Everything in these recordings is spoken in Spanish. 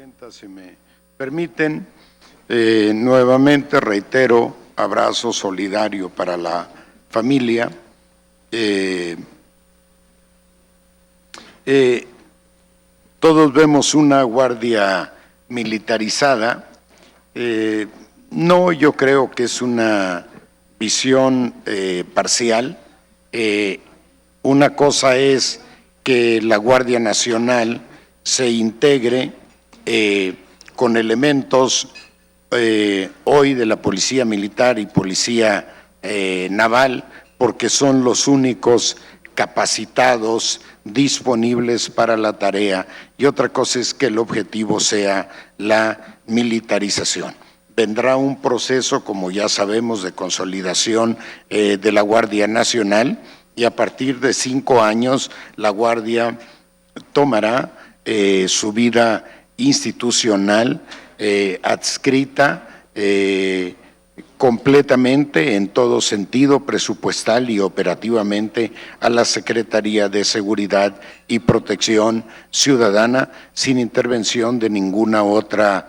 Presidenta, si me permiten, nuevamente reitero, abrazo solidario para la familia. Todos vemos una guardia militarizada. No, yo creo que es una visión parcial. Una cosa es que la Guardia Nacional se integre con elementos hoy de la Policía Militar y Policía Naval, porque son los únicos capacitados, disponibles para la tarea, y otra cosa es que el objetivo sea la militarización. Vendrá un proceso, como ya sabemos, de consolidación de la Guardia Nacional, y a partir de 5 años la Guardia tomará su vida institucional adscrita completamente en todo sentido, presupuestal y operativamente, a la Secretaría de Seguridad y Protección Ciudadana, sin intervención de ninguna otra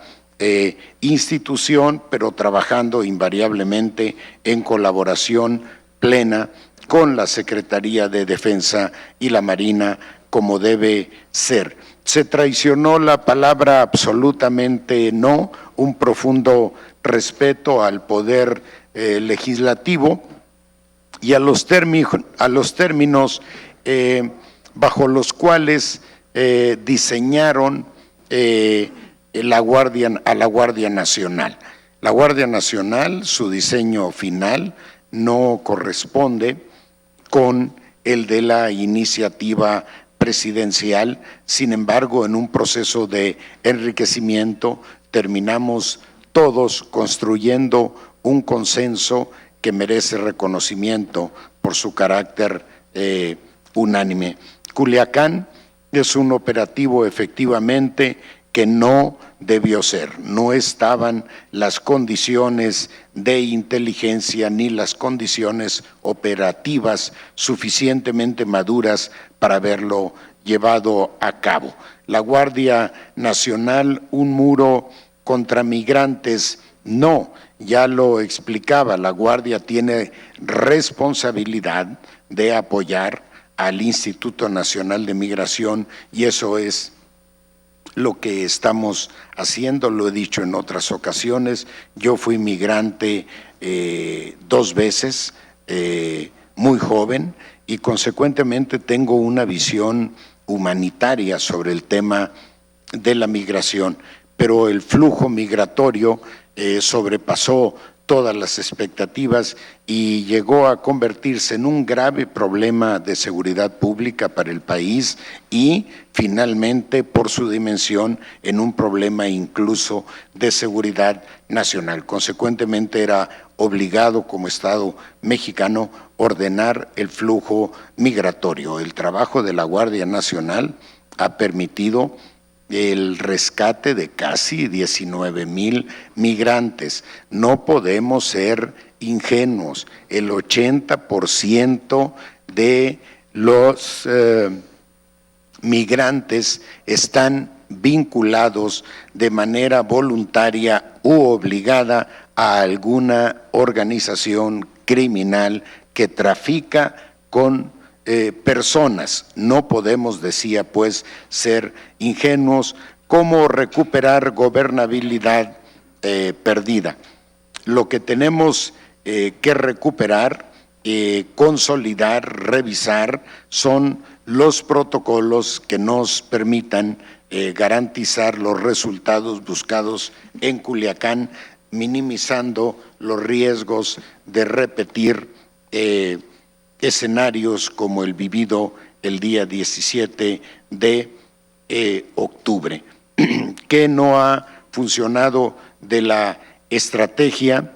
institución, pero trabajando invariablemente en colaboración plena con la Secretaría de Defensa y la Marina, como debe ser. Se traicionó la palabra absolutamente no, un profundo respeto al poder legislativo y a los términos bajo los cuales diseñaron a la Guardia Nacional. La Guardia Nacional, su diseño final no corresponde con el de la iniciativa presidencial. Sin embargo, en un proceso de enriquecimiento terminamos todos construyendo un consenso que merece reconocimiento por su carácter unánime. Culiacán es un operativo efectivamente que no debió ser. No estaban las condiciones de inteligencia ni las condiciones operativas suficientemente maduras para haberlo llevado a cabo. La Guardia Nacional, un muro contra migrantes, no, ya lo explicaba, la Guardia tiene responsabilidad de apoyar al Instituto Nacional de Migración, y eso es lo que estamos haciendo. Lo he dicho en otras ocasiones, yo fui migrante 2 veces, muy joven, y consecuentemente tengo una visión humanitaria sobre el tema de la migración, pero el flujo migratorio sobrepasó todas las expectativas y llegó a convertirse en un grave problema de seguridad pública para el país, y finalmente, por su dimensión, en un problema incluso de seguridad nacional. Consecuentemente, era obligado como Estado mexicano ordenar el flujo migratorio. El trabajo de la Guardia Nacional ha permitido el rescate de casi 19,000 migrantes. No podemos ser ingenuos. El 80% de los migrantes están vinculados de manera voluntaria u obligada a alguna organización criminal que trafica con personas. No podemos, decía, pues, ser ingenuos. ¿Cómo recuperar gobernabilidad perdida? Lo que tenemos que recuperar, consolidar, revisar, son los protocolos que nos permitan garantizar los resultados buscados en Culiacán, minimizando los riesgos de repetir escenarios como el vivido el día 17 de octubre. ¿Qué no ha funcionado de la estrategia?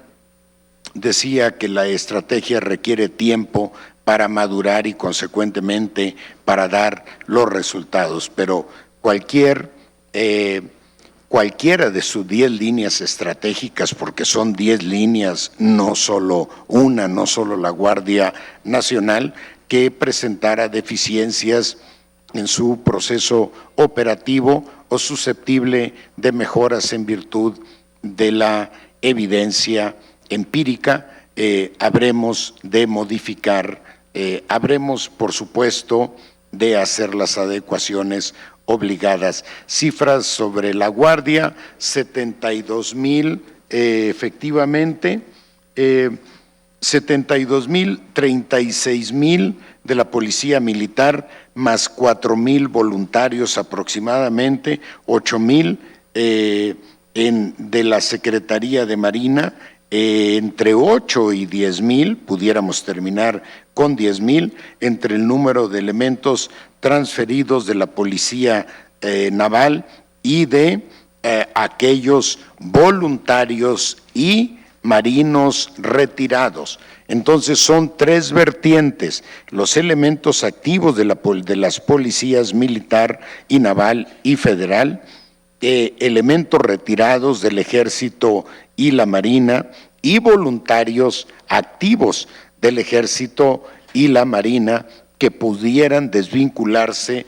Decía que la estrategia requiere tiempo para madurar y consecuentemente para dar los resultados, pero cualquiera de sus 10 líneas estratégicas, porque son 10 líneas, no solo una, no solo la Guardia Nacional, que presentara deficiencias en su proceso operativo o susceptible de mejoras en virtud de la evidencia empírica. Habremos de modificar, habremos, por supuesto, de hacer las adecuaciones obligadas. Cifras sobre la Guardia: 72,000 efectivamente, 72,000, 36,000 de la Policía Militar, más 4,000 voluntarios aproximadamente, 8,000 de la Secretaría de Marina, entre 8 y 10,000, pudiéramos terminar con 10,000, entre el número de elementos transferidos de la Policía Naval y de aquellos voluntarios y marinos retirados. Entonces son tres vertientes: los elementos activos de las policías militar y naval y federal, elementos retirados del Ejército y la Marina, y voluntarios activos del Ejército y la Marina que pudieran desvincularse,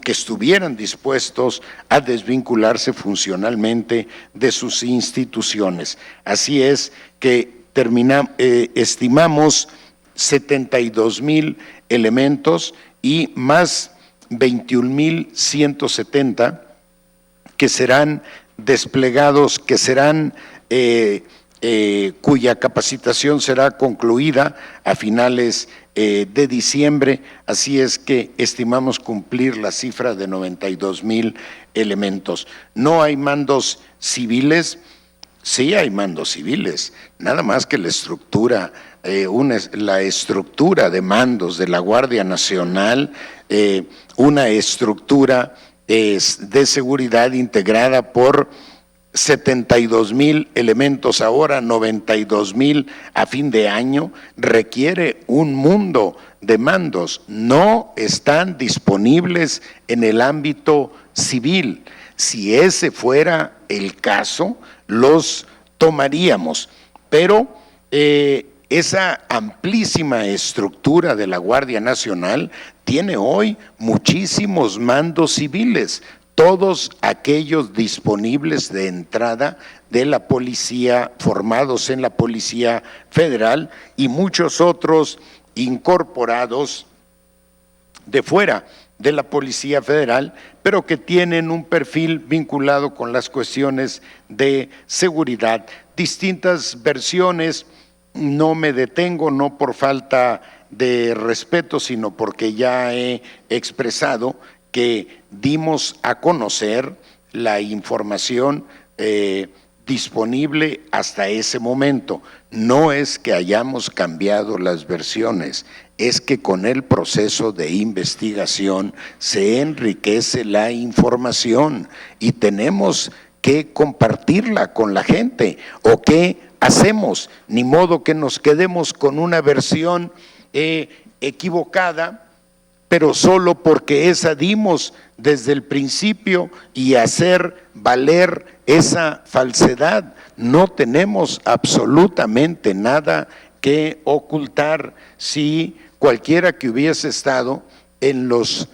que estuvieran dispuestos a desvincularse funcionalmente de sus instituciones. Así es que estimamos 72,000 elementos y más 21,170 que serán desplegados, que serán cuya capacitación será concluida a finales de diciembre. Así es que estimamos cumplir la cifra de 92,000 elementos. ¿No hay mandos civiles? Sí hay mandos civiles, nada más que la estructura, la estructura de mandos de la Guardia Nacional, una estructura de seguridad integrada por 72,000 elementos ahora, 92,000 a fin de año, requiere un mundo de mandos. No están disponibles en el ámbito civil. Si ese fuera el caso, los tomaríamos, pero esa amplísima estructura de la Guardia Nacional tiene hoy muchísimos mandos civiles, todos aquellos disponibles de entrada de la policía, formados en la Policía Federal, y muchos otros incorporados de fuera de la Policía Federal, pero que tienen un perfil vinculado con las cuestiones de seguridad. Distintas versiones, no me detengo, no por falta de respeto, sino porque ya he expresado que dimos a conocer la información disponible hasta ese momento. No es que hayamos cambiado las versiones, es que con el proceso de investigación se enriquece la información y tenemos que compartirla con la gente. ¿O qué hacemos? Ni modo que nos quedemos con una versión equivocada, pero solo porque esa dimos desde el principio, y hacer valer esa falsedad. No tenemos absolutamente nada que ocultar. Si cualquiera que hubiese estado en los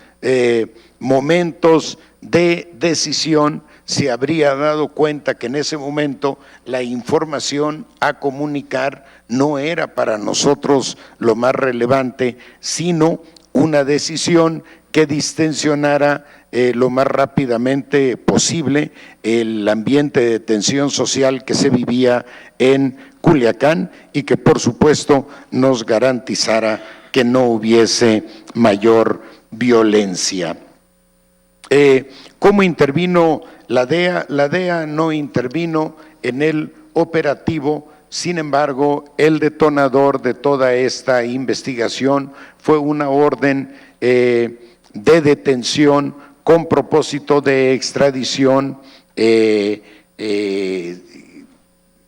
momentos de decisión se habría dado cuenta que en ese momento la información a comunicar no era para nosotros lo más relevante, sino una decisión que distensionara lo más rápidamente posible el ambiente de tensión social que se vivía en Culiacán, y que por supuesto nos garantizara que no hubiese mayor violencia. ¿Cómo intervino la DEA? La DEA no intervino en el operativo. Sin embargo, el detonador de toda esta investigación fue una orden de detención con propósito de extradición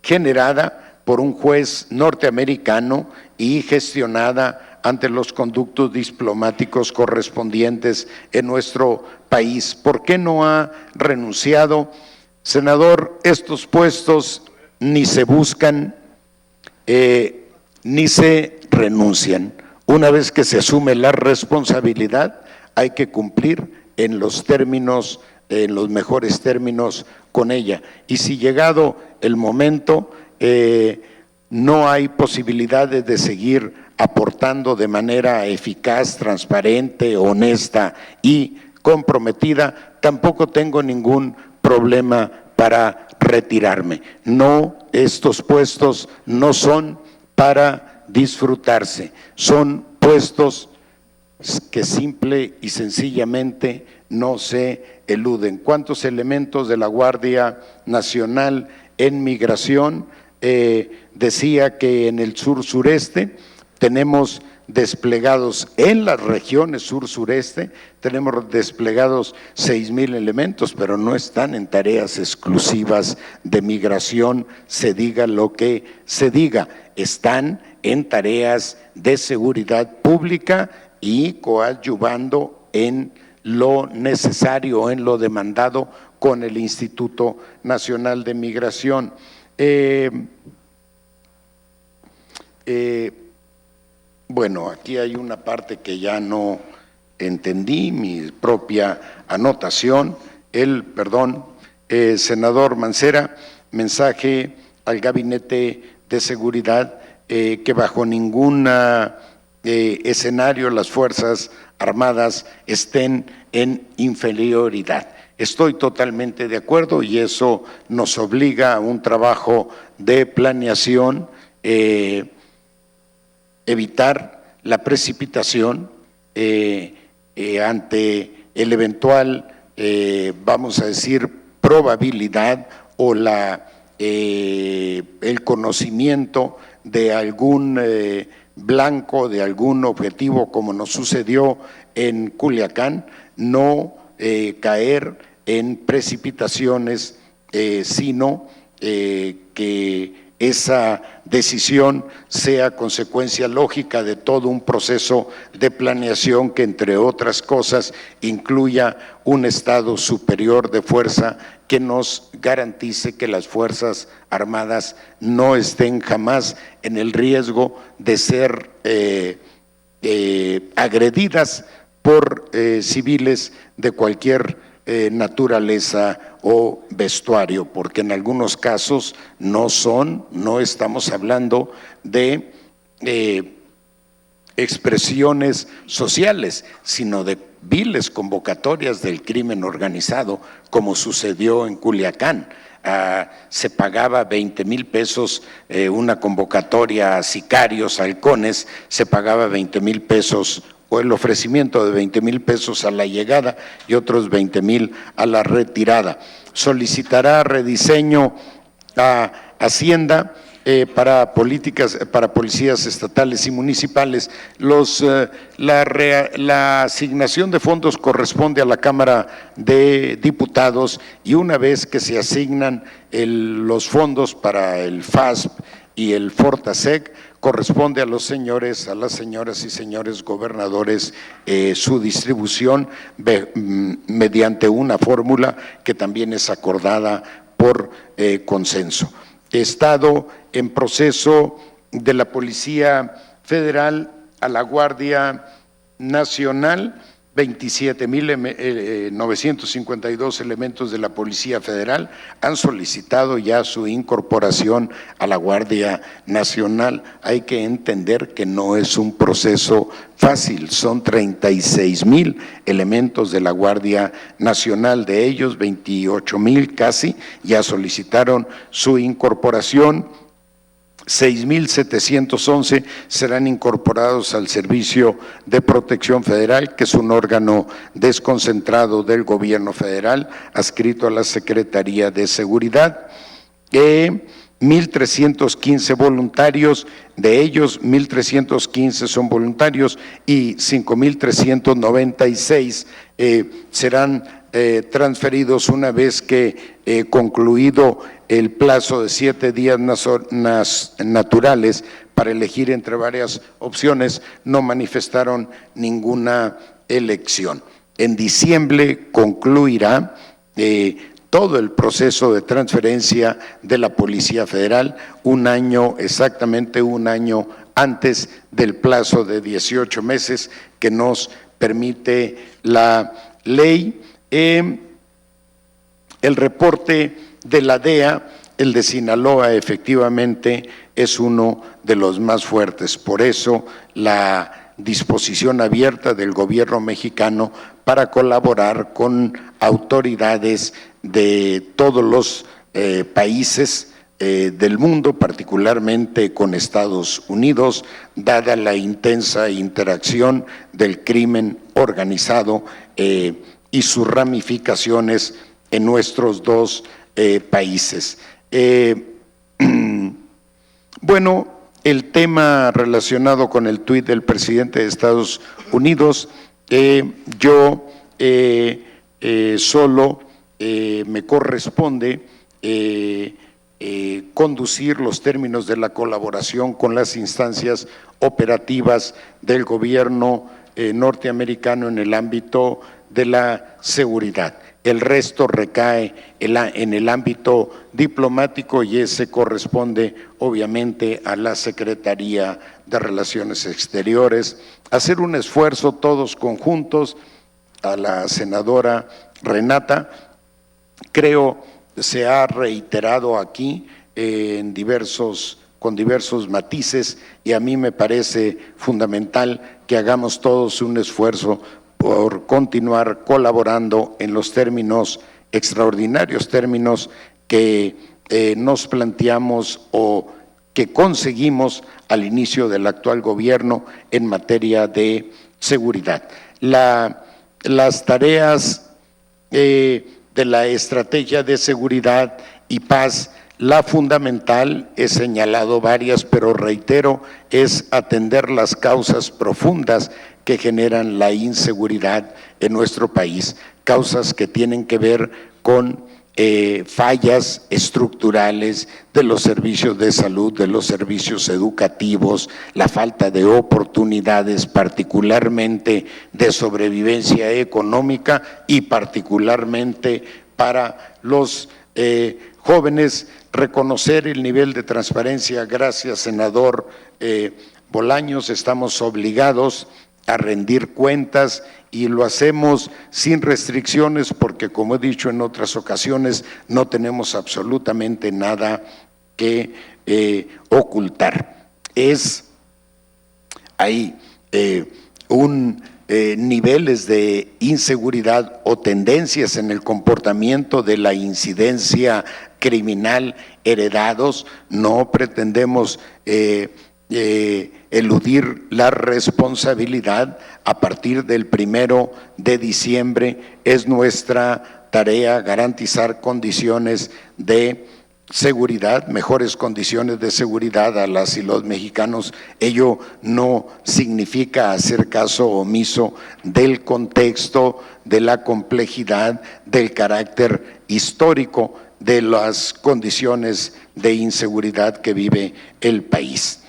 generada por un juez norteamericano y gestionada ante los conductos diplomáticos correspondientes en nuestro país. ¿Por qué no ha renunciado? Senador, estos puestos ni se buscan ni se renuncian. Una vez que se asume la responsabilidad, hay que cumplir en los términos en los mejores términos con ella. Y si llegado el momento no hay posibilidades de seguir aportando de manera eficaz, transparente, honesta y comprometida, tampoco tengo ningún problema para retirarme. No, estos puestos no son para disfrutarse, son puestos que simple y sencillamente no se eluden. ¿Cuántos elementos de la Guardia Nacional en migración? Decía que en el sur-sureste tenemos desplegados, en las regiones sur-sureste, tenemos desplegados 6,000 elementos, pero no están en tareas exclusivas de migración, se diga lo que se diga, están en tareas de seguridad pública y coadyuvando en lo necesario, en lo demandado con el Instituto Nacional de Migración. Bueno, aquí hay una parte que ya no entendí, mi propia anotación. Senador Mancera, mensaje al Gabinete de Seguridad que bajo ningún escenario las Fuerzas Armadas estén en inferioridad. Estoy totalmente de acuerdo y eso nos obliga a un trabajo de planeación, evitar la precipitación ante el eventual, vamos a decir, probabilidad o el conocimiento de algún blanco, de algún objetivo, como nos sucedió en Culiacán, no caer en precipitaciones, sino que esa decisión sea consecuencia lógica de todo un proceso de planeación que, entre otras cosas, incluya un estado superior de fuerza que nos garantice que las Fuerzas Armadas no estén jamás en el riesgo de ser agredidas por civiles de cualquier naturaleza o vestuario, porque en algunos casos no estamos hablando de expresiones sociales, sino de viles convocatorias del crimen organizado, como sucedió en Culiacán. Se pagaba 20,000 pesos una convocatoria a sicarios, halcones, se pagaba 20,000 pesos o el ofrecimiento de 20,000 pesos a la llegada y otros 20,000 a la retirada. Solicitará rediseño a Hacienda para policías estatales y municipales. La asignación de fondos corresponde a la Cámara de Diputados y una vez que se asignan los fondos para el FASP y el Fortasec, corresponde a los señores, a las señoras y señores gobernadores su distribución mediante una fórmula que también es acordada por consenso. Estado en proceso de la Policía Federal a la Guardia Nacional, 27,952 elementos de la Policía Federal han solicitado ya su incorporación a la Guardia Nacional. Hay que entender que no es un proceso fácil, son 36,000 elementos de la Guardia Nacional, de ellos 28,000 casi ya solicitaron su incorporación. 6,711 serán incorporados al Servicio de Protección Federal, que es un órgano desconcentrado del gobierno federal, adscrito a la Secretaría de Seguridad. 1,315 voluntarios, de ellos 1,315 son voluntarios y 5,396 serán transferidos una vez que concluido el plazo de 7 días naturales para elegir entre varias opciones, no manifestaron ninguna elección. En diciembre concluirá todo el proceso de transferencia de la Policía Federal, exactamente un año antes del plazo de 18 meses que nos permite la ley. El reporte de la DEA, el de Sinaloa, efectivamente es uno de los más fuertes. Por eso la disposición abierta del gobierno mexicano para colaborar con autoridades de todos los países del mundo, particularmente con Estados Unidos, dada la intensa interacción del crimen organizado y sus ramificaciones en nuestros dos países. Bueno, el tema relacionado con el tuit del presidente de Estados Unidos, yo solo me corresponde conducir los términos de la colaboración con las instancias operativas del gobierno norteamericano en el ámbito de la seguridad. El resto recae en el ámbito diplomático y ese corresponde obviamente a la Secretaría de Relaciones Exteriores. Hacer un esfuerzo todos conjuntos. A la senadora Renata, creo se ha reiterado aquí con diversos matices, y a mí me parece fundamental que hagamos todos un esfuerzo por continuar colaborando en los términos extraordinarios, términos que nos planteamos o que conseguimos al inicio del actual gobierno en materia de seguridad. Las tareas de la estrategia de seguridad y paz, la fundamental, he señalado varias, pero reitero, es atender las causas profundas que generan la inseguridad en nuestro país, causas que tienen que ver con fallas estructurales de los servicios de salud, de los servicios educativos, la falta de oportunidades, particularmente de sobrevivencia económica y particularmente para los jóvenes. Reconocer el nivel de transparencia. Gracias, senador Bolaños, estamos obligados a rendir cuentas y lo hacemos sin restricciones porque, como he dicho en otras ocasiones, no tenemos absolutamente nada que ocultar. Hay niveles de inseguridad o tendencias en el comportamiento de la incidencia criminal heredados. No pretendemos eludir la responsabilidad. A partir del 1 de diciembre es nuestra tarea garantizar condiciones de seguridad, mejores condiciones de seguridad a las y los mexicanos. Ello no significa hacer caso omiso del contexto, de la complejidad, del carácter histórico de las condiciones de inseguridad que vive el país.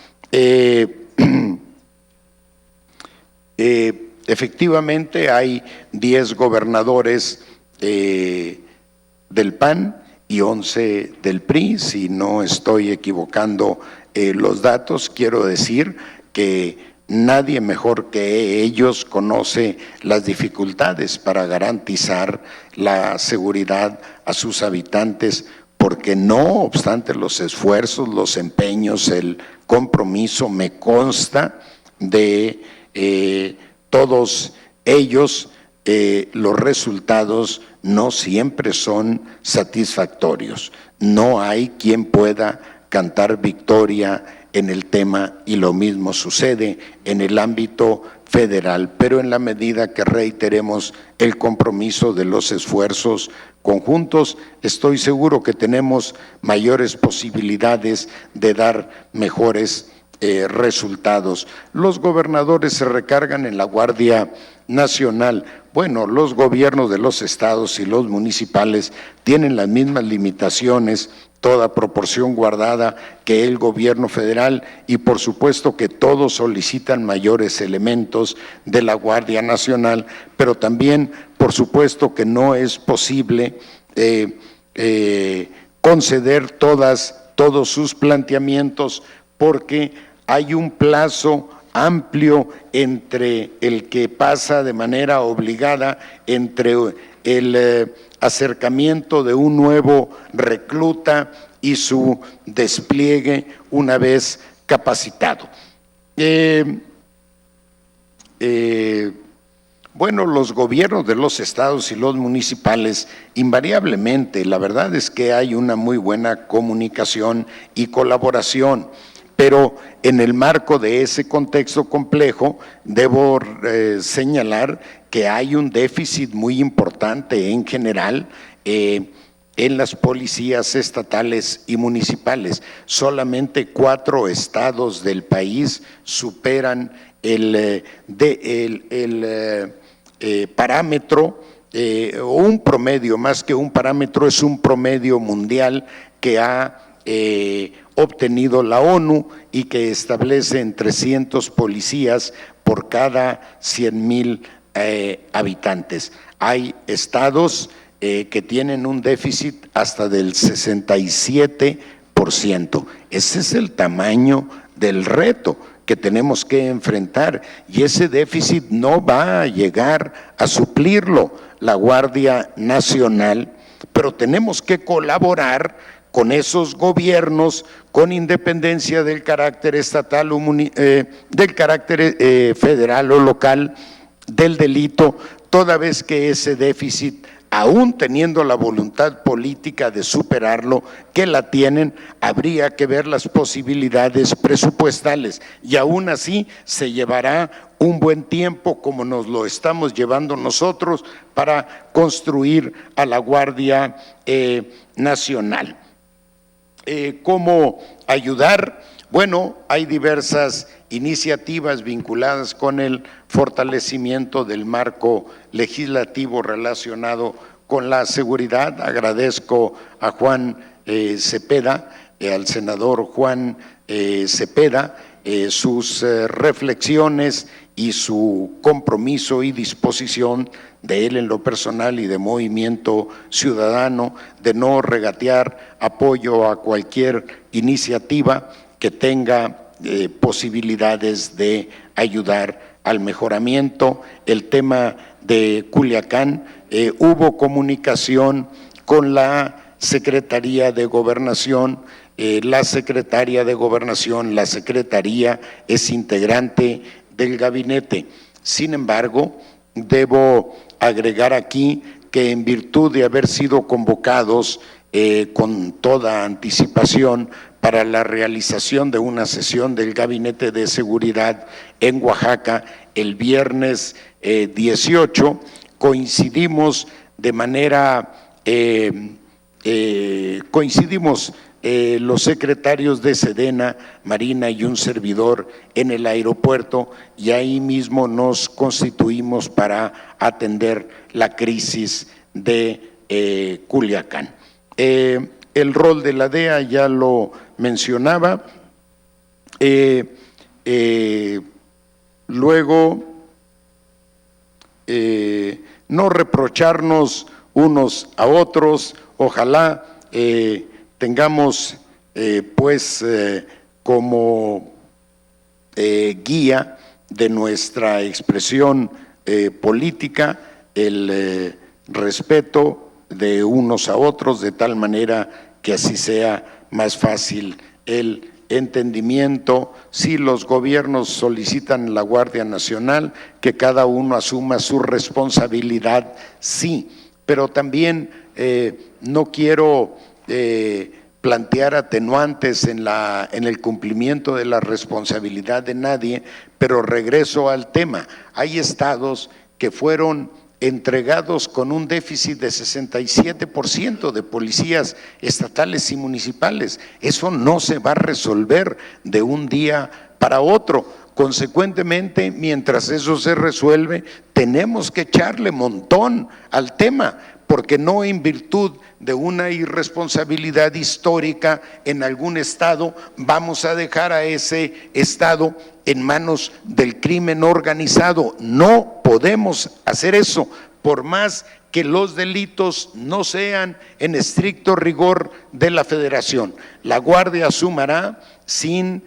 Efectivamente hay 10 gobernadores del PAN y 11 del PRI, si no estoy equivocando los datos. Quiero decir que nadie mejor que ellos conoce las dificultades para garantizar la seguridad a sus habitantes, porque no obstante los esfuerzos, los empeños, el compromiso, me consta, de todos ellos, los resultados no siempre son satisfactorios. No hay quien pueda cantar victoria en el tema y lo mismo sucede en el ámbito federal, pero en la medida que reiteremos el compromiso de los esfuerzos conjuntos, estoy seguro que tenemos mayores posibilidades de dar mejores resultados. Los gobernadores se recargan en la Guardia Nacional. Bueno, los gobiernos de los estados y los municipales tienen las mismas limitaciones, toda proporción guardada, que el gobierno federal, y por supuesto que todos solicitan mayores elementos de la Guardia Nacional, pero también por supuesto que no es posible conceder todos sus planteamientos, porque hay un plazo amplio entre el que pasa de manera obligada entre el acercamiento de un nuevo recluta y su despliegue una vez capacitado. Bueno, los gobiernos de los estados y los municipales, invariablemente, la verdad es que hay una muy buena comunicación y colaboración, pero en el marco de ese contexto complejo, debo señalar que hay un déficit muy importante en general en las policías estatales y municipales. Solamente 4 estados del país superan el parámetro, o un promedio, más que un parámetro, es un promedio mundial que ha obtenido la ONU y que establece en 300 policías por cada 100,000 habitantes. Hay estados que tienen un déficit hasta del 67%. Ese es el tamaño del reto que tenemos que enfrentar, y ese déficit no va a llegar a suplirlo la Guardia Nacional, pero tenemos que colaborar con esos gobiernos con independencia del carácter estatal o del carácter federal o local del delito, toda vez que ese déficit, aún teniendo la voluntad política de superarlo, que la tienen, habría que ver las posibilidades presupuestales, y aún así se llevará un buen tiempo, como nos lo estamos llevando nosotros, para construir a la Guardia Nacional. ¿Cómo ayudar? Bueno, hay diversas iniciativas vinculadas con el fortalecimiento del marco legislativo relacionado con la seguridad. Agradezco a Juan Cepeda, al senador Juan Cepeda, sus reflexiones y su compromiso y disposición de él en lo personal y de Movimiento Ciudadano de no regatear apoyo a cualquier iniciativa que tenga posibilidades de ayudar al mejoramiento. El tema de Culiacán, hubo comunicación con la Secretaría de Gobernación. La Secretaría de Gobernación, la Secretaría es integrante del gabinete. Sin embargo, debo agregar aquí que en virtud de haber sido convocados con toda anticipación para la realización de una sesión del Gabinete de Seguridad en Oaxaca el viernes 18, coincidimos de manera, los secretarios de Sedena, Marina y un servidor en el aeropuerto, y ahí mismo nos constituimos para atender la crisis de Culiacán. El rol de la DEA ya lo mencionaba. Luego, no reprocharnos unos a otros. Ojalá tengamos como guía de nuestra expresión política el respeto de unos a otros, de tal manera que así sea más fácil el entendimiento. Si los gobiernos solicitan la Guardia Nacional, que cada uno asuma su responsabilidad, sí, pero también no quiero plantear atenuantes en el cumplimiento de la responsabilidad de nadie, pero regreso al tema. Hay estados que fueron entregados con un déficit de 67% de policías estatales y municipales. Eso no se va a resolver de un día para otro. Consecuentemente, mientras eso se resuelve, tenemos que echarle montón al tema, porque no en virtud de una irresponsabilidad histórica en algún estado vamos a dejar a ese estado en manos del crimen organizado. No podemos hacer eso, por más que los delitos no sean en estricto rigor de la Federación. La Guardia asumirá sin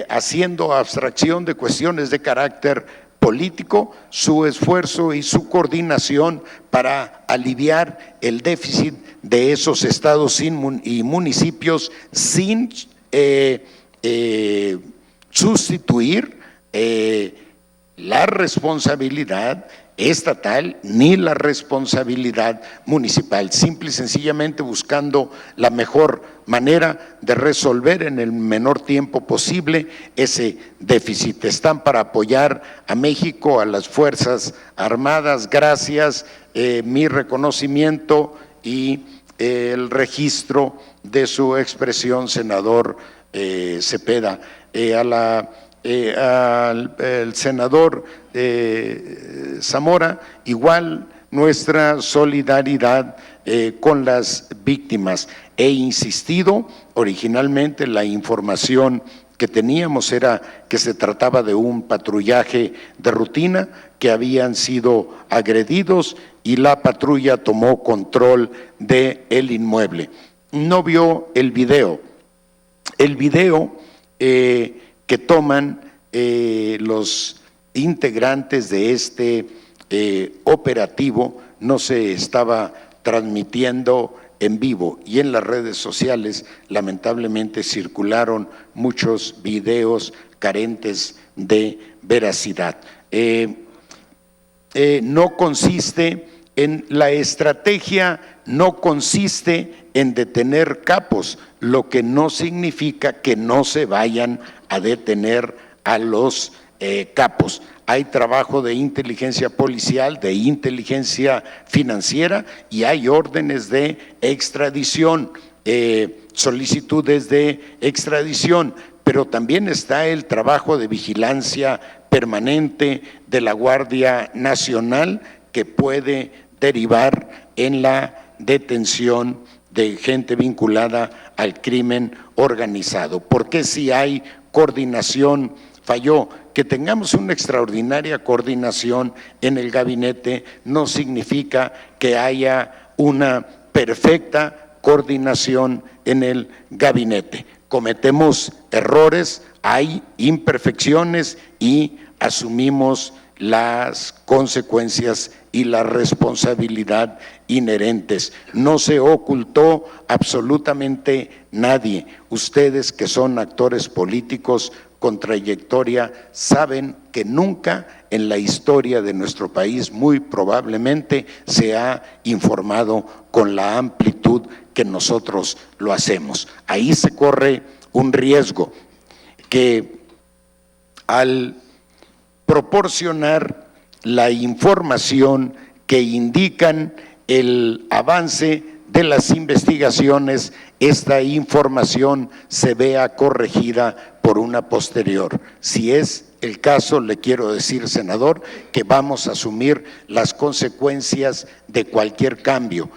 haciendo abstracción de cuestiones de carácter político, su esfuerzo y su coordinación para aliviar el déficit de esos estados y municipios sin sustituir la responsabilidad estatal ni la responsabilidad municipal, simple y sencillamente buscando la mejor manera de resolver en el menor tiempo posible ese déficit. Están para apoyar a México, a las Fuerzas Armadas. Gracias, mi reconocimiento y el registro de su expresión, senador Cepeda. Al senador Zamora, igual nuestra solidaridad con las víctimas. He insistido, originalmente la información que teníamos era que se trataba de un patrullaje de rutina, que habían sido agredidos y la patrulla tomó control del inmueble. No vio el video. El video que toman los integrantes de este operativo no se estaba transmitiendo en vivo, y en las redes sociales lamentablemente circularon muchos videos carentes de veracidad. No consiste en la estrategia, no consiste en detener capos, lo que no significa que no se vayan a detener a los capos. Hay trabajo de inteligencia policial, de inteligencia financiera, y hay órdenes de extradición, solicitudes de extradición, pero también está el trabajo de vigilancia permanente de la Guardia Nacional, que puede derivar en la detención de gente vinculada al crimen organizado. Porque si hay coordinación falló? Que tengamos una extraordinaria coordinación en el gabinete no significa que haya una perfecta coordinación en el gabinete. Cometemos errores, hay imperfecciones y asumimos las consecuencias y la responsabilidad inherentes. No se ocultó absolutamente nadie. Ustedes, que son actores políticos con trayectoria, saben que nunca en la historia de nuestro país, muy probablemente, se ha informado con la amplitud que nosotros lo hacemos. Ahí se corre un riesgo, que al proporcionar la información que indican el avance de las investigaciones, esta información se vea corregida por una posterior. Si es el caso, le quiero decir, senador, que vamos a asumir las consecuencias de cualquier cambio,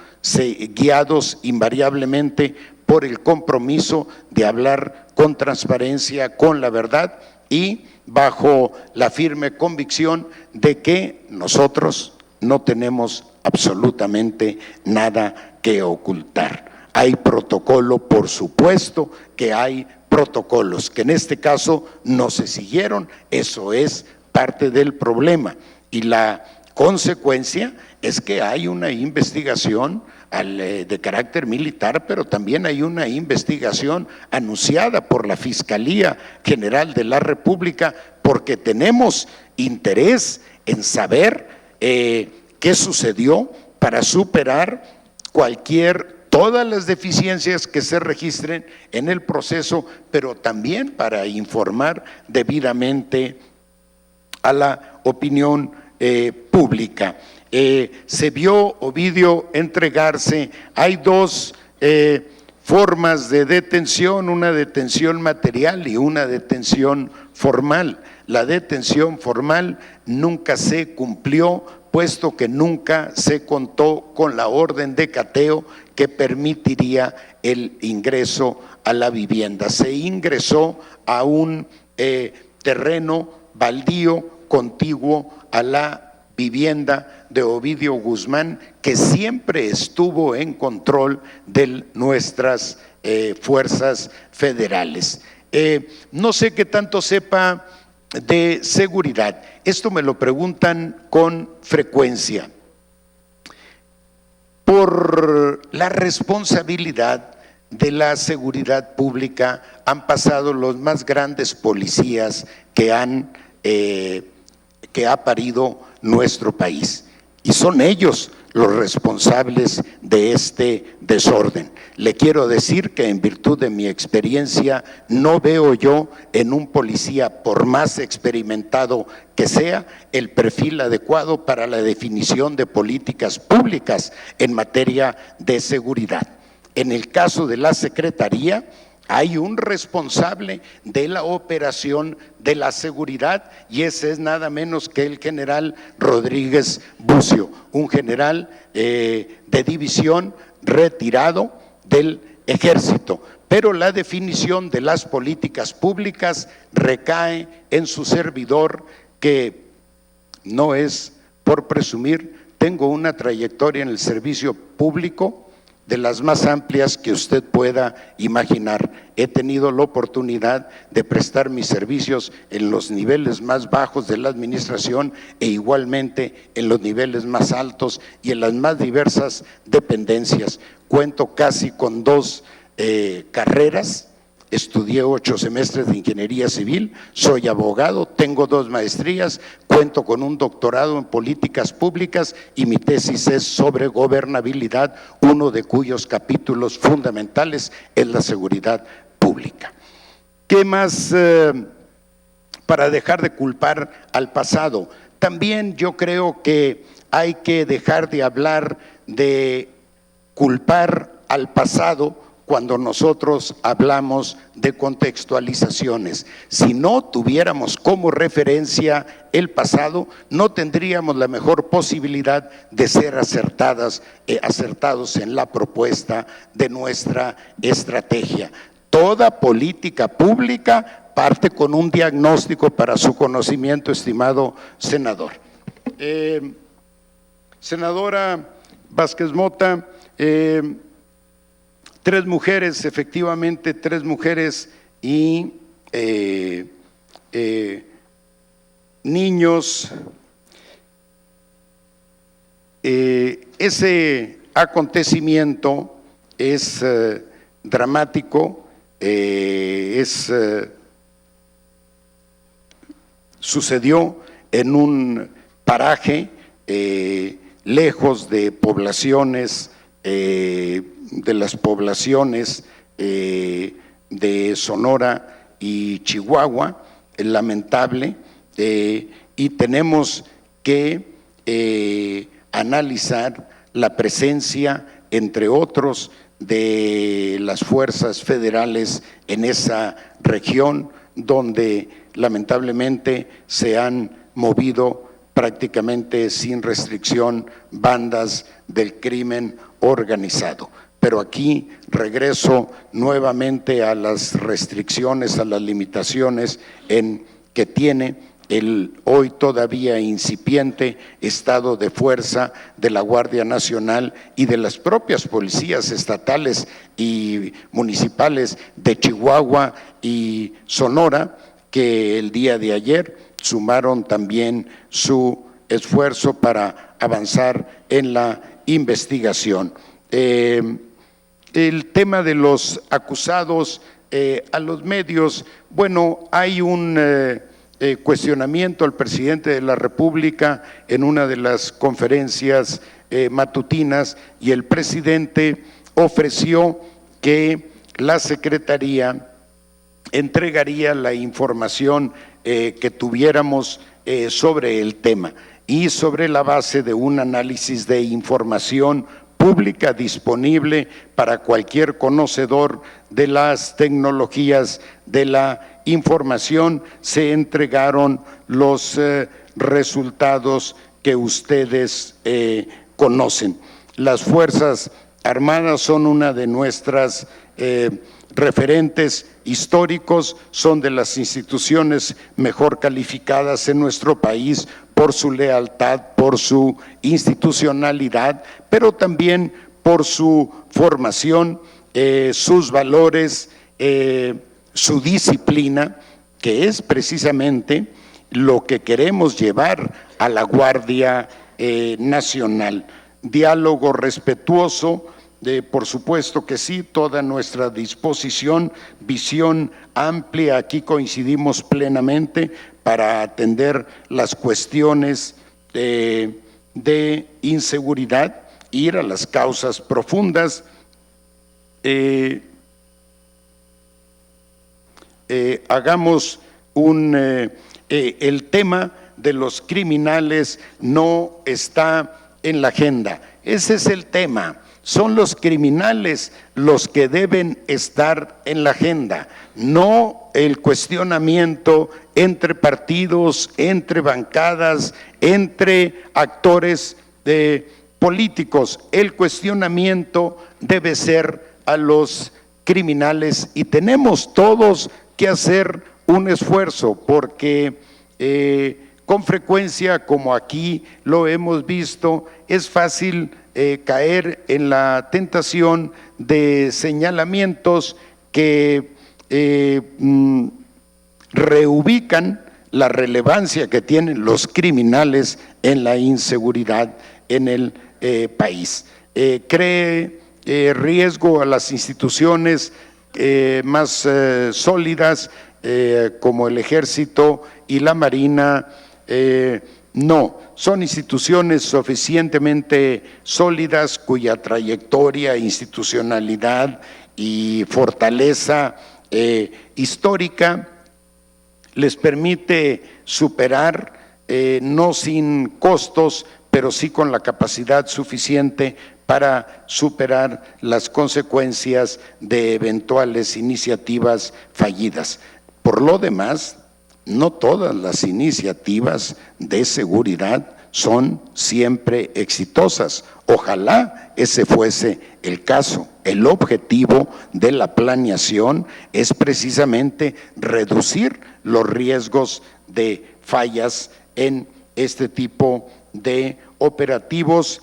guiados invariablemente por el compromiso de hablar con transparencia, con la verdad, y bajo la firme convicción de que nosotros no tenemos absolutamente nada que ocultar. Hay protocolo, por supuesto que hay protocolos, que en este caso no se siguieron. Eso es parte del problema, y la consecuencia es que hay una investigación de carácter militar, pero también hay una investigación anunciada por la Fiscalía General de la República, porque tenemos interés en saber qué sucedió para superar todas las deficiencias que se registren en el proceso, pero también para informar debidamente a la opinión pública. Se vio Ovidio entregarse. Hay dos formas de detención, una detención material y una detención formal. La detención formal nunca se cumplió, puesto que nunca se contó con la orden de cateo que permitiría el ingreso a la vivienda. Se ingresó a un terreno baldío contiguo a la vivienda de Ovidio Guzmán, que siempre estuvo en control de nuestras fuerzas federales. No sé qué tanto sepa de seguridad. Esto me lo preguntan con frecuencia. Por la responsabilidad de la seguridad pública han pasado los más grandes policías que ha parido nuestro país, y son ellos los responsables de este desorden. Le quiero decir que en virtud de mi experiencia no veo yo en un policía, por más experimentado que sea, el perfil adecuado para la definición de políticas públicas en materia de seguridad. En el caso de la Secretaría, hay un responsable de la operación de la seguridad, y ese es nada menos que el general Rodríguez Bucio, un general de división retirado del Ejército. Pero la definición de las políticas públicas recae en su servidor, que no es por presumir, tengo una trayectoria en el servicio público de las más amplias que usted pueda imaginar. He tenido la oportunidad de prestar mis servicios en los niveles más bajos de la administración e igualmente en los niveles más altos y en las más diversas dependencias. Cuento casi con 2 carreras. Estudié 8 semestres de ingeniería civil, soy abogado, tengo 2 maestrías, cuento con un doctorado en políticas públicas y mi tesis es sobre gobernabilidad, uno de cuyos capítulos fundamentales es la seguridad pública. ¿Qué más para dejar de culpar al pasado? También yo creo que hay que dejar de hablar de culpar al pasado cuando nosotros hablamos de contextualizaciones. Si no tuviéramos como referencia el pasado, no tendríamos la mejor posibilidad de ser acertados en la propuesta de nuestra estrategia. Toda política pública parte con un diagnóstico para su conocimiento, estimado senador. Senadora Vázquez Mota, 3 mujeres, efectivamente 3 mujeres y niños. Ese acontecimiento es dramático, sucedió en un paraje lejos de poblaciones, de las poblaciones de Sonora y Chihuahua, lamentable, y tenemos que analizar la presencia, entre otros, de las fuerzas federales en esa región, donde lamentablemente se han movido prácticamente sin restricción bandas del crimen organizado. Pero aquí regreso nuevamente a las restricciones, a las limitaciones que tiene el hoy todavía incipiente estado de fuerza de la Guardia Nacional y de las propias policías estatales y municipales de Chihuahua y Sonora, que el día de ayer sumaron también su esfuerzo para avanzar en la investigación. El tema de los acusados a los medios, bueno, hay un cuestionamiento al presidente de la República en una de las conferencias matutinas, y el presidente ofreció que la Secretaría entregaría la información que tuviéramos sobre el tema, y sobre la base de un análisis de información pública disponible para cualquier conocedor de las tecnologías de la información, se entregaron los resultados que ustedes conocen. Las Fuerzas Armadas son una de nuestras referentes históricos, son de las instituciones mejor calificadas en nuestro país por su lealtad, por su institucionalidad, pero también por su formación, sus valores, su disciplina, que es precisamente lo que queremos llevar a la Guardia Nacional. Diálogo respetuoso, por supuesto que sí, toda nuestra disposición, visión amplia, aquí coincidimos plenamente para atender las cuestiones de inseguridad, ir a las causas profundas. Hagamos el tema de los criminales no está en la agenda. Ese es el tema. Son los criminales los que deben estar en la agenda, no el cuestionamiento entre partidos, entre bancadas, entre actores políticos. El cuestionamiento debe ser a los criminales y tenemos todos que hacer un esfuerzo porque con frecuencia, como aquí lo hemos visto, es fácil caer en la tentación de señalamientos que reubican la relevancia que tienen los criminales en la inseguridad en el país. Cree riesgo a las instituciones más sólidas como el Ejército y la Marina. No, son instituciones suficientemente sólidas cuya trayectoria, institucionalidad y fortaleza histórica les permite superar, no sin costos, pero sí con la capacidad suficiente para superar las consecuencias de eventuales iniciativas fallidas. Por lo demás, no todas las iniciativas de seguridad son siempre exitosas. Ojalá ese fuese el caso. El objetivo de la planeación es precisamente reducir los riesgos de fallas en este tipo de operativos.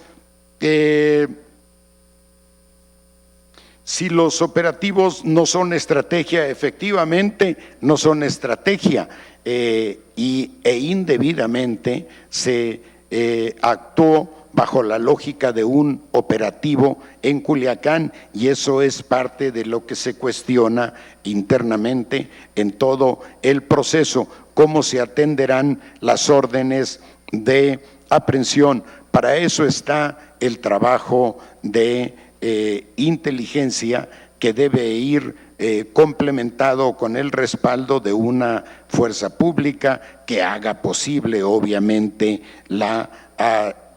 Si los operativos no son estrategia, efectivamente no son estrategia, e indebidamente se actuó bajo la lógica de un operativo en Culiacán, y eso es parte de lo que se cuestiona internamente en todo el proceso, cómo se atenderán las órdenes de aprehensión. Para eso está el trabajo de inteligencia que debe ir complementado con el respaldo de una fuerza pública que haga posible, obviamente, la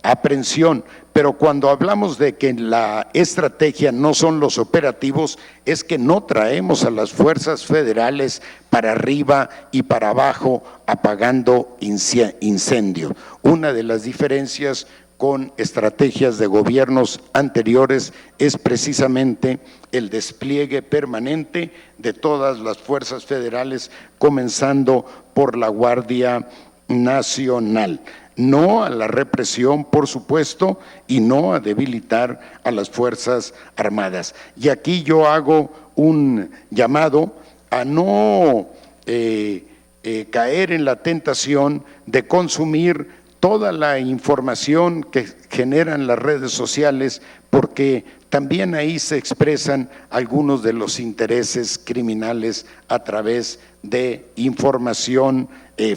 aprehensión. Pero cuando hablamos de que la estrategia no son los operativos, es que no traemos a las fuerzas federales para arriba y para abajo apagando incendio. Una de las diferencias con estrategias de gobiernos anteriores es precisamente el despliegue permanente de todas las fuerzas federales, comenzando por la Guardia Nacional. No a la represión, por supuesto, y no a debilitar a las Fuerzas Armadas. Y aquí yo hago un llamado a no caer en la tentación de consumir toda la información que generan las redes sociales, porque también ahí se expresan algunos de los intereses criminales a través de información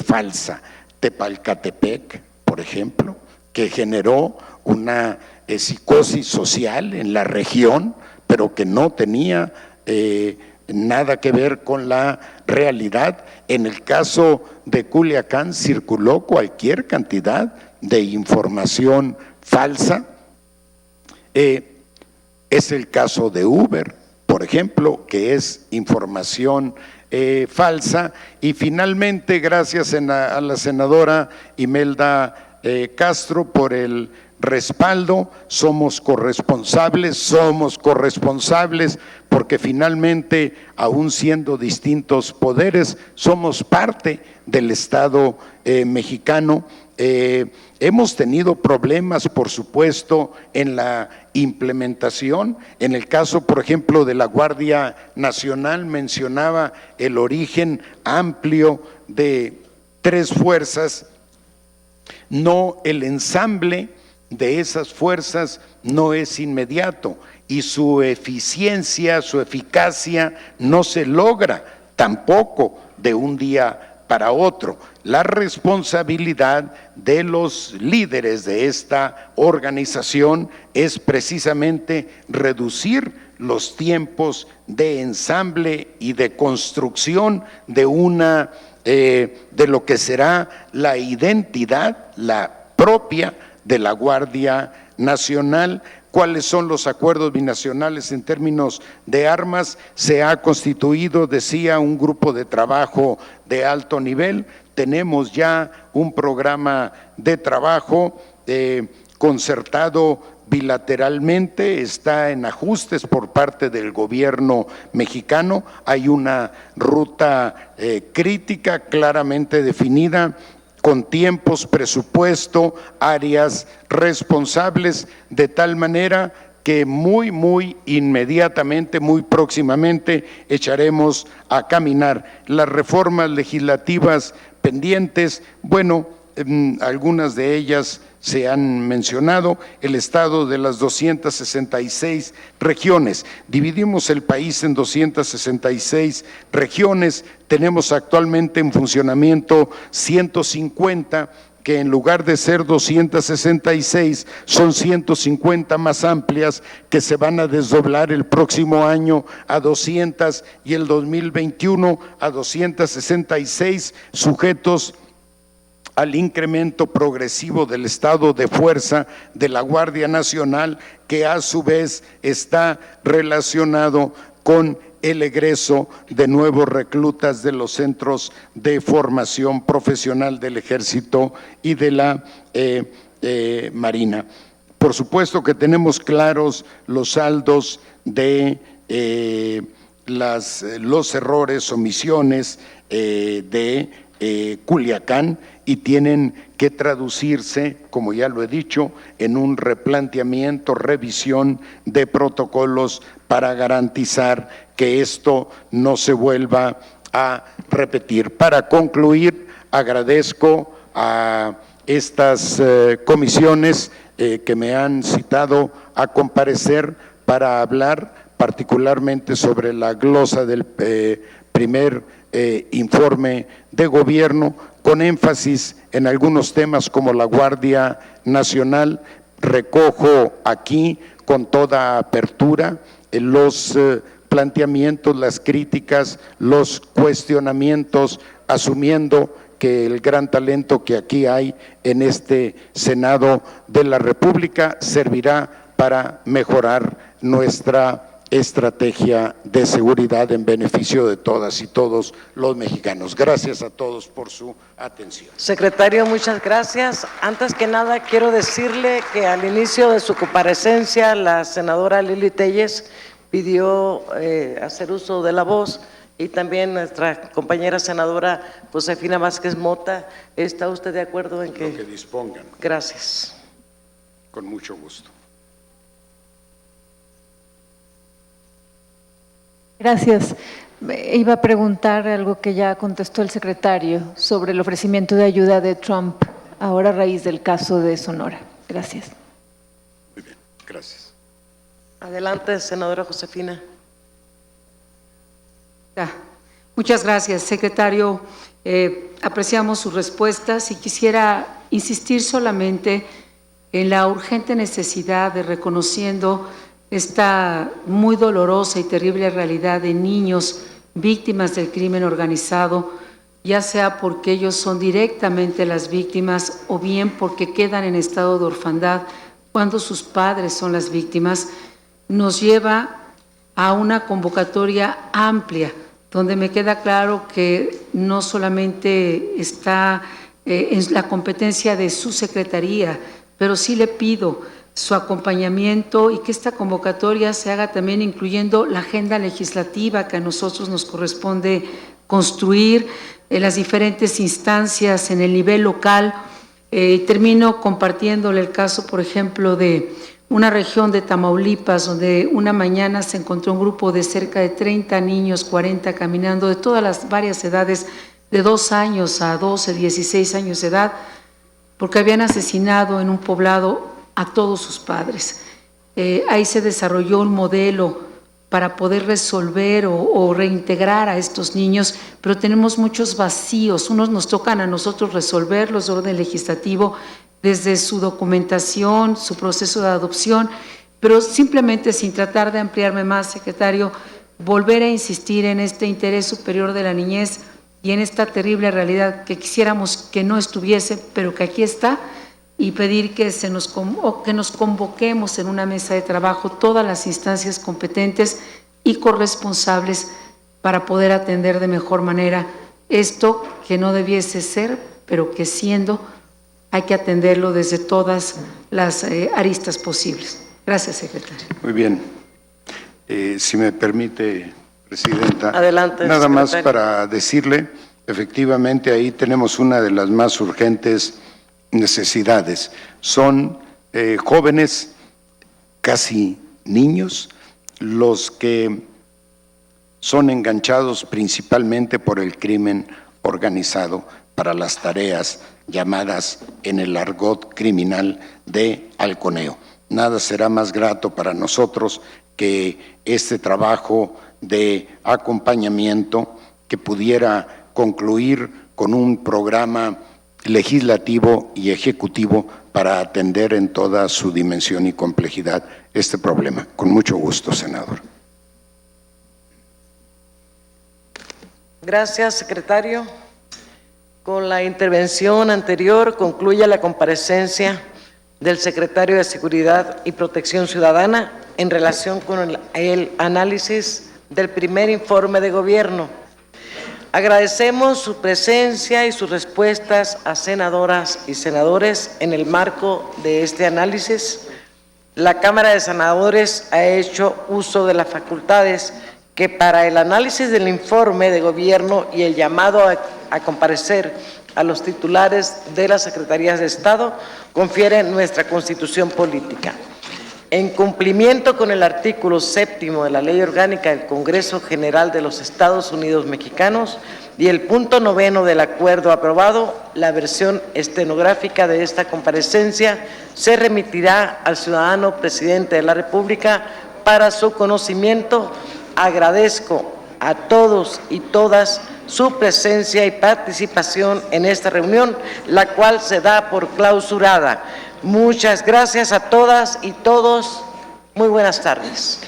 falsa. Tepalcatepec, por ejemplo, que generó una psicosis social en la región, pero que no tenía nada que ver con la realidad. En el caso de Culiacán circuló cualquier cantidad de información falsa. Es el caso de Uber, por ejemplo, que es información falsa. Y finalmente, gracias a la senadora Imelda Castro por el respaldo, somos corresponsables porque finalmente, aún siendo distintos poderes, somos parte del Estado mexicano. Hemos tenido problemas, por supuesto, en la implementación. En el caso, por ejemplo, de la Guardia Nacional, mencionaba el origen amplio de 3 fuerzas, no, el ensamble de esas fuerzas no es inmediato y su eficiencia, su eficacia no se logra tampoco de un día para otro. La responsabilidad de los líderes de esta organización es precisamente reducir los tiempos de ensamble y de construcción de una de lo que será la identidad, la propia de la Guardia Nacional. ¿Cuáles son los acuerdos binacionales en términos de armas? Se ha constituido, decía, un grupo de trabajo de alto nivel. Tenemos ya un programa de trabajo concertado bilateralmente, está en ajustes por parte del gobierno mexicano. Hay una ruta crítica claramente definida, con tiempos, presupuesto, áreas responsables, de tal manera que muy inmediatamente, muy próximamente echaremos a caminar las reformas legislativas pendientes. Bueno, algunas de ellas se han mencionado, el estado de las 266 regiones. Dividimos el país en 266 regiones, tenemos actualmente en funcionamiento 150, que en lugar de ser 266, son 150 más amplias, que se van a desdoblar el próximo año a 200 y el 2021 a 266, sujetos al incremento progresivo del estado de fuerza de la Guardia Nacional, que a su vez está relacionado con el egreso de nuevos reclutas de los centros de formación profesional del Ejército y de la Marina. Por supuesto que tenemos claros los saldos de los errores, omisiones de Culiacán, y tienen que traducirse, como ya lo he dicho, en un replanteamiento, revisión de protocolos para garantizar que esto no se vuelva a repetir. Para concluir, agradezco a estas comisiones que me han citado a comparecer para hablar particularmente sobre la glosa del primer informe de gobierno, con énfasis en algunos temas como la Guardia Nacional. Recojo aquí con toda apertura los planteamientos, las críticas, los cuestionamientos, asumiendo que el gran talento que aquí hay en este Senado de la República servirá para mejorar nuestra estrategia de seguridad en beneficio de todas y todos los mexicanos. Gracias a todos por su atención. Secretario, muchas gracias. Antes que nada, quiero decirle que al inicio de su comparecencia, la senadora Lili Téllez pidió hacer uso de la voz, y también nuestra compañera senadora Josefina Vázquez Mota. ¿Está usted de acuerdo en que? Lo que dispongan. Gracias. Con mucho gusto. Gracias. Iba a preguntar algo que ya contestó el secretario sobre el ofrecimiento de ayuda de Trump, ahora a raíz del caso de Sonora. Gracias. Muy bien, gracias. Adelante, senadora Josefina. Muchas gracias, secretario. Apreciamos sus respuestas y quisiera insistir solamente en la urgente necesidad de reconociendo esta muy dolorosa y terrible realidad de niños víctimas del crimen organizado, ya sea porque ellos son directamente las víctimas o bien porque quedan en estado de orfandad cuando sus padres son las víctimas, nos lleva a una convocatoria amplia, donde me queda claro que no solamente está en la competencia de su secretaría, pero sí le pido su acompañamiento y que esta convocatoria se haga también incluyendo la agenda legislativa que a nosotros nos corresponde construir en las diferentes instancias en el nivel local. Termino compartiéndole el caso, por ejemplo, de una región de Tamaulipas, donde una mañana se encontró un grupo de cerca de 30 niños, 40 caminando, de todas las varias edades, de 2 años a 12, 16 años de edad, porque habían asesinado en un poblado a todos sus padres. Ahí se desarrolló un modelo para poder resolver o reintegrar a estos niños, pero tenemos muchos vacíos. Unos nos tocan a nosotros resolverlos de orden legislativo, desde su documentación, su proceso de adopción, pero simplemente, sin tratar de ampliarme más, secretario, volver a insistir en este interés superior de la niñez y en esta terrible realidad que quisiéramos que no estuviese, pero que aquí está, y pedir que nos convoquemos en una mesa de trabajo todas las instancias competentes y corresponsables para poder atender de mejor manera esto que no debiese ser, pero que siendo, hay que atenderlo desde todas las aristas posibles. Gracias, secretario. Muy bien. Si me permite, Presidenta. Adelante, nada más secretario. para decirle, efectivamente ahí tenemos una de las más urgentes necesidades. Son jóvenes, casi niños, los que son enganchados principalmente por el crimen organizado para las tareas llamadas en el argot criminal de halconeo. Nada será más grato para nosotros que este trabajo de acompañamiento que pudiera concluir con un programa legislativo y ejecutivo para atender en toda su dimensión y complejidad este problema. Con mucho gusto, senador. Gracias, secretario. Con la intervención anterior concluye la comparecencia del secretario de Seguridad y Protección Ciudadana en relación con el análisis del primer informe de gobierno. Agradecemos su presencia y sus respuestas a senadoras y senadores en el marco de este análisis. La Cámara de Senadores ha hecho uso de las facultades que para el análisis del informe de gobierno y el llamado a comparecer a los titulares de las Secretarías de Estado confiere nuestra Constitución Política. En cumplimiento con el artículo 7º de la Ley Orgánica del Congreso General de los Estados Unidos Mexicanos y el punto 9º del acuerdo aprobado, la versión estenográfica de esta comparecencia se remitirá al ciudadano presidente de la República para su conocimiento. Agradezco a todos y todas su presencia y participación en esta reunión, la cual se da por clausurada. Muchas gracias a todas y todos. Muy buenas tardes.